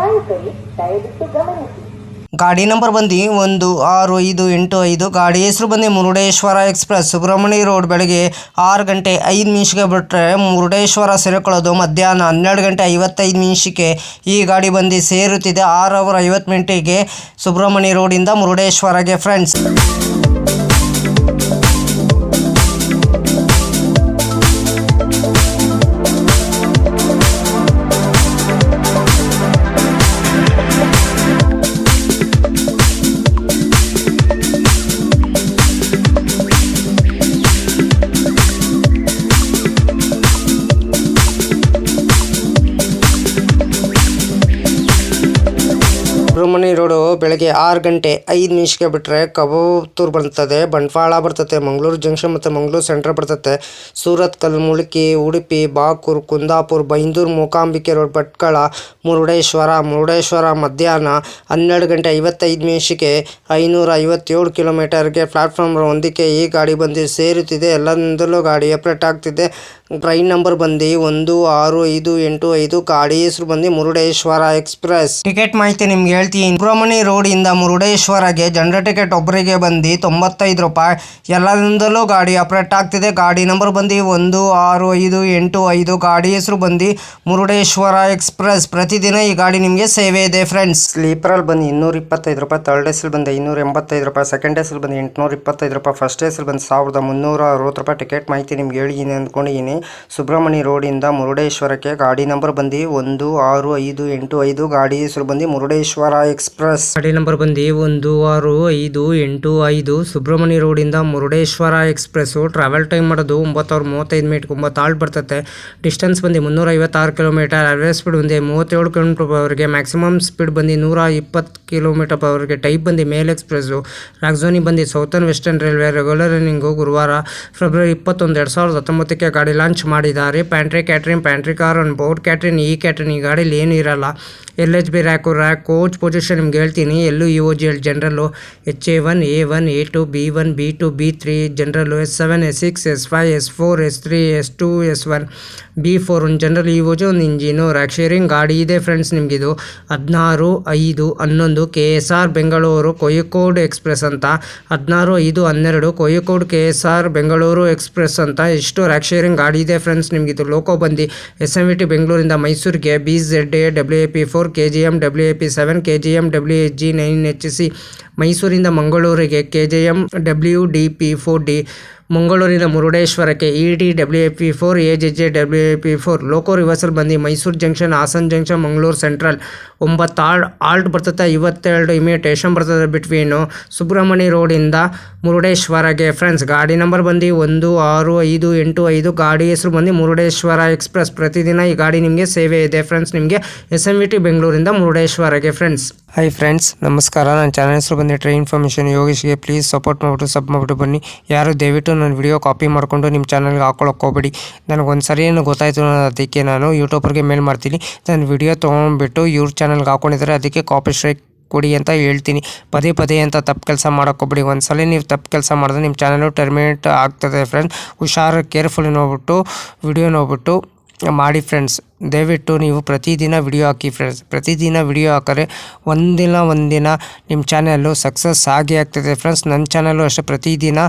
ನಾಯಕರೇ ದಯವಿಟ್ಟು ಗಮನಿಸಿ. ಗಾಡಿ ನಂಬರ್ ಬಂದು 16585. ಗಾಡಿ ಹೆಸರು ಬಂದು ಮುರುಡೇಶ್ವರ ಎಕ್ಸ್ಪ್ರೆಸ್. ಸುಬ್ರಹ್ಮಣ್ಯ ರೋಡ್ ಬೆಳಗ್ಗೆ 6 ಗಂಟೆ 5 ನಿಮಿಷಕ್ಕೆ ಬಿಟ್ಟರೆ ಮುರುಡೇಶ್ವರ ಸೇರಿಕೊಳ್ಳೋದು ಮಧ್ಯಾಹ್ನ 12 ಗಂಟೆ 55 ನಿಮಿಷಕ್ಕೆ ಈ ಗಾಡಿ ಬಂದು ಸೇರುತ್ತಿದೆ 6:50 ಸುಬ್ರಹ್ಮಣ್ಯ ರೋಡಿಂದ ಮುರುಡೇಶ್ವರಗೆ ಫ್ರೆಂಡ್ಸ್. ಸುಬ್ರಹ್ಮಣ್ಯ ರೋಡು ಬೆಳಗ್ಗೆ 6 ಗಂಟೆ 5 ನಿಮಿಷಕ್ಕೆ ಬಿಟ್ಟರೆ ಕಬೂತೂರು ಬರ್ತದೆ, ಬಂಟ್ವಾಳ ಬರ್ತದೆ, ಮಂಗಳೂರು ಜಂಕ್ಷನ್ ಮತ್ತು ಮಂಗಳೂರು ಸೆಂಟ್ರ್ ಬರ್ತದೆ, ಸೂರತ್ ಕಲ್ಮುಲ್ಕಿ, ಉಡುಪಿ, ಬಾಕೂರು, ಕುಂದಾಪುರ, ಬೈಂದೂರು, ಮೂಕಾಂಬಿಕೆ ರೋಡ್, ಭಟ್ಕಳ, ಮುರುಡೇಶ್ವರ ಮಧ್ಯಾಹ್ನ 12 ಗಂಟೆ 55 ನಿಮಿಷಕ್ಕೆ 557 ಕಿಲೋಮೀಟರ್ಗೆ ಪ್ಲಾಟ್ಫಾರ್ಮ್ ಒಂದಕ್ಕೆ ಈ ಗಾಡಿ ಬಂದು ಸೇರುತ್ತಿದೆ. ಎಲ್ಲದರಲ್ಲೂ ಗಾಡಿ ಅಪ್ಡೇಟ್ ಆಗ್ತಿದೆ. ಟ್ರೈನ್ ನಂಬರ್ ಬಂದು 16585. ಗಾಡಿ ಹೆಸರು ಬಂದು ಮುರುಡೇಶ್ವರ ಎಕ್ಸ್ಪ್ರೆಸ್. ಟಿಕೆಟ್ ಮಾಹಿತಿ ನಿಮ್ಗೆ ಹೇಳ್ತೀನಿ. ಸುಬ್ರಹ್ಮಣ್ಯ ರೋಡಿಂದ ಮುರುಡೇಶ್ವರಗೆ ಜನರಲ್ ಟಿಕೆಟ್ ಒಬ್ಬರಿಗೆ ಬಂದು 95 ರೂಪಾಯಿ. ಎಲ್ಲದರಲ್ಲೂ ಗಾಡಿ ಅಪ್ಡೇಟ್ ಆಗ್ತಿದೆ. ಗಾಡಿ ನಂಬರ್ ಬಂದು 16585. ಗಾಡಿ ಹೆಸರು ಬಂದು ಮುರುಡೇಶ್ವರ ಎಕ್ಸ್ಪ್ರೆಸ್. ಪ್ರತಿದಿನ ಈ ಗಾಡಿ ನಿಮಗೆ ಸೇವೆ ಇದೆ ಫ್ರೆಂಡ್ಸ್. ಸ್ಲೀಪರಲ್ಲಿ ಬಂದು 225 ರೂಪಾಯಿ, ಥರ್ಡ್ ಎಸ್ ಬಂದು 585 ರೂಪಾಯಿ, ಸೆಕೆಂಡ್ ಎಸ್ ಬಂದು 825 ರೂಪಾಯಿ, ಫಸ್ಟ್ ಎಸ್ ಬಂದು 1360 ರೂಪಾಯಿ. ಟಿಕೆಟ್ ಮಾಹಿತಿ ನಿಮ್ಗೆ ಹೇಳಿದ್ದೀನಿ ಅಂದ್ಕೊಂಡಿದ್ದೀನಿ. ಸುಬ್ರಹ್ಮಣ್ಯ ರೋಡಿಂದ ಮುರುಡೇಶ್ವರಕ್ಕೆ ಗಾಡಿ ನಂಬರ್ ಬಂದು 16585. ಗಾಡಿ ಹೆಸರು ಬಂದು ಮುರುಡೇಶ್ವರ ಎಕ್ಸ್ಪ್ರೆಸ್. ಗಾಡಿ ನಂಬರ್ ಬಂದು 16585. ಸುಬ್ರಹ್ಮಣ್ಯ ರೋಡಿಂದ ಮುರುಡೇಶ್ವರ ಎಕ್ಸ್ಪ್ರೆಸ್. ಟ್ರಾವೆಲ್ ಟೈಮ್ ಮಾಡೋದು 9:35 9 ಬರ್ತದೆ. ಡಿಸ್ಟೆನ್ಸ್ ಬಂದು 356 ಕಿಲೋಮೀಟರ್. ಅವರೇಜ್ ಸ್ಪೀಡ್ ಬಂದು 37 ಕಿಲೋಮೀಟರ್/ಅವರ್ಗೆ. ಮ್ಯಾಕ್ಸಿಮಮ್ ಸ್ಪೀಡ್ ಬಂದು 120 ಕಿಲೋಮೀಟರ್/ಅವರ್ಗೆ. ಟೈಪ್ ಬಂದು ಮೇಲ್ ಎಕ್ಸ್ಪ್ರೆಸ್ಸು. ರಾಜಧಾನಿ ಬಂದು southern western railway. Regular running. ಗುರುವಾರ ಫೆಬ್ರವರಿ 21, 2019 ಗಾಡಿ ಲಾಂಚ್ ಮಾಡಿದ್ದಾರೆ. Pantry catering, pantry car on board catering, ಈ ಕ್ಯಾಟ್ರಿನ್ ಈ ಗಾಡೀಲಿ ಏನು ಇರಲ್ಲ. LHB ರ್ಯಾಕ್ ಕೋಚ್ ಪೊಸಿಷನ್ ನಿಮ್ಗೆ ಹೇಳ್ತೀನಿ. LUEOGL ಜನರಲ್ಲು, HA1, A1, A2, B1, B2, B3 ಜನರಲ್ಲು, S7, S6, S5, S4, S3, S2, S1, B4 ಒಂದು ಜನರಲ್ EOG, ಒಂದು ಇಂಜಿನು. ರ್ಯಾಕ್ ಶೇರಿಂಗ್ ಗಾಡಿ ಇದೆ friends. ನಿಮಗಿದು 16/5/11 KSR Bengaluru Kozhikode express ಅಂತ. 16/5/12 ಕೋಯಿಕೋಡ್ KSR ಬೆಂಗಳೂರು ಎಕ್ಸ್ಪ್ರೆಸ್ ಅಂತ. ಇಷ್ಟು ರ್ಯಾಕ್ ಶೇರಿಂಗ್ ಗಾಡಿ ಇದೆ ಫ್ರೆಂಡ್ಸ್. ನಿಮಗಿದು ಲೋಕೋ ಬಂದು SMVT ಬೆಂಗಳೂರಿಂದ ಮೈಸೂರಿಗೆ BZA WAP4 KGM WAP7 KGM WHG 9HC. ಮೈಸೂರಿಂದ ಮಂಗಳೂರಿಗೆ KJM WDP4D. ಮಂಗಳೂರಿನ ಮುರುಡೇಶ್ವರಕ್ಕೆ ED WAP4 AJJ WAP4. Loco reversal ಬಂದು Mysuru junction, Hassan junction, Mangaluru central 9 halt ಬರ್ತದೆ. 52 ಇಮಿಟೇಷನ್ ಬರ್ತದೆ ಬಿಟ್ವೀನು ಸುಬ್ರಹ್ಮಣ್ಯ ರೋಡಿಂದ ಮುರುಡೇಶ್ವರಗೆ ಫ್ರೆಂಡ್ಸ್. ಗಾಡಿ ನಂಬರ್ ಬಂದು 16585. ಗಾಡಿ ಹೆಸರು ಬಂದು ಮುರುಡೇಶ್ವರ ಎಕ್ಸ್ಪ್ರೆಸ್. ಪ್ರತಿದಿನ ಈ ಗಾಡಿ ನಿಮಗೆ ಸೇವೆ ಇದೆ ಫ್ರೆಂಡ್ಸ್. ನಿಮಗೆ SMVT ಬೆಂಗಳೂರಿಂದ ಮುರುಡೇಶ್ವರಗೆ ಫ್ರೆಂಡ್ಸ್. ಹೈ ಫ್ರೆಂಡ್ಸ್, ನಮಸ್ಕಾರ. ನನ್ನ ಚಾನಲ್ ಹೆಸರು ಬಂದು ಟ್ರೈನ್ ಇನ್ಫಾರ್ಮೇಷನ್ ಯೋಗೇಶ್ಗೆ. ಪ್ಲೀಸ್ ಸಪೋರ್ಟ್ ಮಾಡಿಬಿಟ್ಟು ಸಬ್ ಮಾಡಿಬಿಟ್ಟು ಬನ್ನಿ. ಯಾರು ದಯವಿಟ್ಟು ನನ್ನ ವಿಡಿಯೋ ಕಾಪಿ ಮಾಡಿಕೊಂಡು ನಿಮ್ಮ ಚಾನಲ್ಗೆ ಹಾಕೊಳ್ಳೋಕೆ ಹೋಗ್ಬೇಡಿ. ನನಗೊಂದು ಸರಿ ಏನು ಗೊತ್ತಾಯಿತು, ಅದಕ್ಕೆ ನಾನು ಯೂಟ್ಯೂಬರ್ಗೆ ಮೇಲ್ ಮಾಡ್ತೀನಿ. ನನ್ನ ವಿಡಿಯೋ ತೊಗೊಂಡ್ಬಿಟ್ಟು ಇವ್ರ ಚಾನಲ್ಗೆ ಹಾಕೊಂಡಿದ್ದಾರೆ, ಅದಕ್ಕೆ ಕಾಪಿ ಸ್ಟ್ರೈಕ್ ಕೊಡಿ ಅಂತ ಹೇಳ್ತೀನಿ. ಪದೇ ಅಂತ ತಪ್ಪು ಕೆಲಸ ಮಾಡೋಕ್ಕೋಗ್ಬೇಡಿ. ಒಂದ್ಸಲ ನೀವು ತಪ್ಪು ಕೆಲಸ ಮಾಡಿದ್ರೆ ನಿಮ್ಮ ಚಾನಲು ಟರ್ಮಿನೇಟ್ ಆಗ್ತದೆ ಫ್ರೆಂಡ್ಸ್. ಹುಷಾರು, ಕೇರ್ಫುಲ್ ನೋಡ್ಬಿಟ್ಟು ವಿಡಿಯೋ ನೋಡ್ಬಿಟ್ಟು ಮಾಡಿ ಫ್ರೆಂಡ್ಸ್. ದಯವಿಟ್ಟು ನೀವು ಪ್ರತಿದಿನ ವಿಡಿಯೋ ಹಾಕಿ ಫ್ರೆಂಡ್ಸ್. ಪ್ರತಿದಿನ ವಿಡಿಯೋ ಹಾಕಿದ್ರೆ ಒಂದಿನ ನಿಮ್ಮ ಚಾನಲ್ಲು ಸಕ್ಸಸ್ ಆಗೇ ಆಗ್ತದೆ ಫ್ರೆಂಡ್ಸ್. ನನ್ನ ಚಾನಲ್ಲು ಅಷ್ಟೇ ಪ್ರತಿದಿನ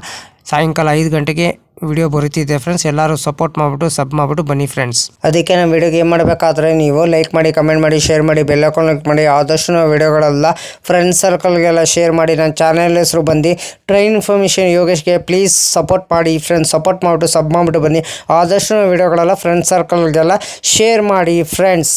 ಸಾಯಂಕಾಲ 5 ಗಂಟೆಗೆ ವಿಡಿಯೋ ಬರುತ್ತಿದೆ ಫ್ರೆಂಡ್ಸ್. ಎಲ್ಲರೂ ಸಪೋರ್ಟ್ ಮಾಡಿಬಿಟ್ಟು ಸಬ್ ಮಾಡಿಬಿಟ್ಟು ಬನ್ನಿ ಫ್ರೆಂಡ್ಸ್. ಅದಕ್ಕೆ ನಮ್ಮ ವಿಡಿಯೋಗೆ ಏನು ಮಾಡಬೇಕಾದ್ರೆ ನೀವು ಲೈಕ್ ಮಾಡಿ, ಕಮೆಂಟ್ ಮಾಡಿ, ಶೇರ್ ಮಾಡಿ, ಬೆಲ್ ಐಕಾನ್ ಕ್ಲಿಕ್ ಮಾಡಿ. ಆದಷ್ಟು ನಾವು ವಿಡಿಯೋಗಳೆಲ್ಲ ಫ್ರೆಂಡ್ಸ್ ಸರ್ಕಲ್ಗೆಲ್ಲ ಶೇರ್ ಮಾಡಿ. ನನ್ನ ಚಾನಲ್ ಹೆಸರು ಬಂದು ಟ್ರೈನ್ ಇನ್ಫಾರ್ಮೇಷನ್ ಯೋಗೇಶ್ಗೆ. ಪ್ಲೀಸ್ ಸಪೋರ್ಟ್ ಮಾಡಿ ಫ್ರೆಂಡ್ಸ್. ಸಪೋರ್ಟ್ ಮಾಡಿಬಿಟ್ಟು ಸಬ್ ಮಾಡಿಬಿಟ್ಟು ಬನ್ನಿ. ಆದಷ್ಟು ನಾವು ವಿಡಿಯೋಗಳೆಲ್ಲ ಫ್ರೆಂಡ್ಸ್ ಸರ್ಕಲ್ಗೆಲ್ಲ ಶೇರ್ ಮಾಡಿ ಫ್ರೆಂಡ್ಸ್.